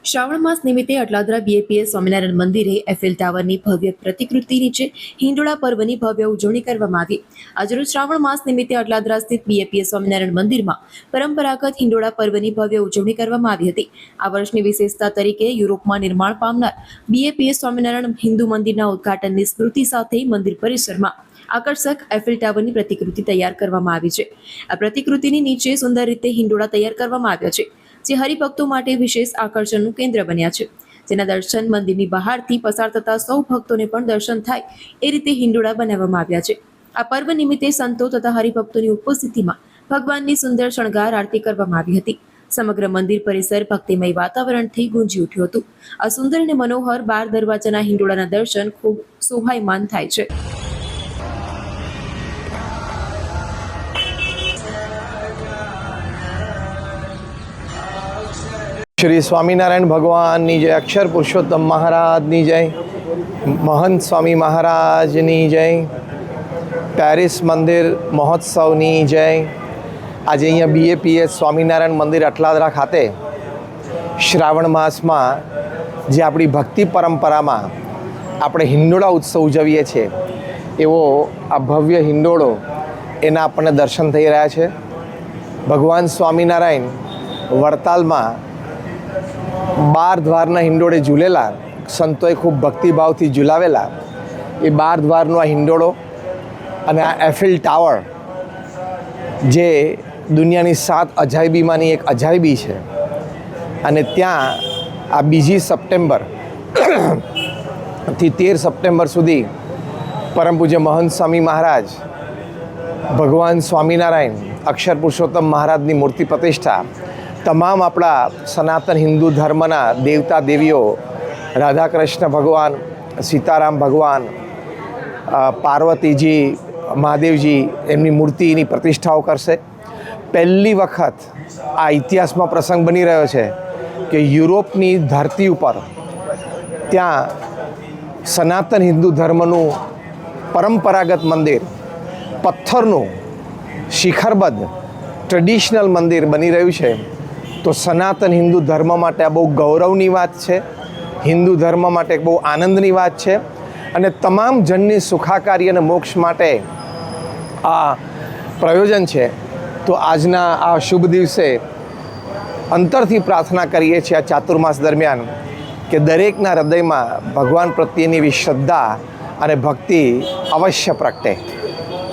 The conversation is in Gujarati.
શ્રાવણ માસ નિમિત્તે અટલાદરા બીએપીએસ સ્વામિનારાયણ મંદિરે એફએલ ટાવરની ભવ્ય પ્રતિકૃતિ નીચે હિંડોળા પર્વની ભવ્ય ઉજવણી કરવામાં આવી। આજરોજ શ્રાવણ માસ નિમિત્તે અટલાદરા સ્થિત બીએપીએસ સ્વામિનારાયણ મંદિરમાં પરંપરાગત હિંડોળા પર્વની ભવ્ય ઉજવણી કરવામાં આવી હતી। આ વર્ષની વિશેષતા તરીકે યુરોપમાં નિર્માણ પામનાર બીએપીએસ સ્વામિનારાયણ હિન્દુ મંદિરના ઉદ્ઘાટનની સ્મૃતિ સાથે મંદિર પરિસરમાં આકર્ષક એફએલ ટાવરની પ્રતિકૃતિ તૈયાર કરવામાં આવી છે। આ પ્રતિકૃતિની નીચે સુંદર રીતે હિંડોળા તૈયાર કરવામાં આવ્યા છે, જે હરિભક્તો માટે વિશેષ આકર્ષણનું કેન્દ્ર બન્યા છે। જેના દર્શન મંદિરની બહારથી પસાર થતા સૌ ભક્તોને પણ દર્શન થાય એ રીતે હિંડોળા બનાવવામાં આવ્યા છે। આ પર્વ નિમિત્તે સંતો તથા હરિભક્તોની ઉપસ્થિતિમાં ભગવાનની સુંદર શણગાર આરતી કરવામાં આવી હતી। સમગ્ર મંદિર પરિસર ભક્તિમય વાતાવરણથી ગુંજી ઉઠ્યું હતું। આ સુંદર અને મનોહર 12 દરવાજાના હિંડોળાના દર્શન ખૂબ શોભાયમાન થાય છે। श्री स्वामीनारायण भगवान जय, अक्षर पुरुषोत्तम महाराज जय, महंत स्वामी महाराज जय, पेरिस मंदिर महोत्सव जय। आज अँ बीएपीएस स्वामीनारायण मंदिर अटलादरा खाते श्रावण मास में जे अपनी भक्ति परंपरा में આપણે હિંડોળા ઉત્સવ ઉજવીએ છીએ એવો આ ભવ્ય હિંડોળો એના આપણને દર્શન થઈ રહ્યા છે। ભગવાન સ્વામિનારાયણ વડતાલમાં 12 દ્વારના હિંડોળે ઝૂલેલા, સંતોએ ખૂબ ભક્તિભાવથી ઝૂલાવેલા એ 12 દ્વારનો આ હિંડોળો અને આ એફિલ ટાવર જે દુનિયાની 7 અજાયબીમાંની એક અજાયબી છે અને ત્યાં આ 2 સપ્ટેમ્બર થી 13 સપ્ટેમ્બર સુધી પરમ પૂજ્ય મહંત સ્વામી મહારાજ, ભગવાન સ્વામિનારાયણ, અક્ષર પુરુષોત્તમ મહારાજની મૂર્તિ પ્રતિષ્ઠા, તમામ આપણા સનાતન હિન્દુ ધર્મના દેવતા દેવીઓ, રાધા કૃષ્ણ ભગવાન, સીતારામ ભગવાન, પાર્વતીજી, મહાદેવજી એમની મૂર્તિની પ્રતિષ્ઠાઓ કરશે। પહેલી વખત આ ઇતિહાસમાં પ્રસંગ બની રહ્યો છે કે યુરોપની ધરતી ઉપર ત્યાં સનાતન હિન્દુ ધર્મનું પરંપરાગત મંદિર, પથ્થરનું શિખરબદ્ધ ટ્રેડિશનલ મંદિર બની રહ્યું છે। તો સનાતન હિન્દુ ધર્મ માટે આ બહુ ગૌરવની વાત છે, હિન્દુ ધર્મ માટે બહુ આનંદની વાત છે અને તમામ જનની સુખાકારી અને મોક્ષ માટે આ પ્રયોજન છે। તો આજના આ શુભ દિવસે અંતરથી પ્રાર્થના કરીએ છીએ આ ચાતુર્માસ દરમિયાન કે દરેકના હૃદયમાં ભગવાન પ્રત્યેની એવી શ્રદ્ધા અને ભક્તિ અવશ્ય પ્રગટે।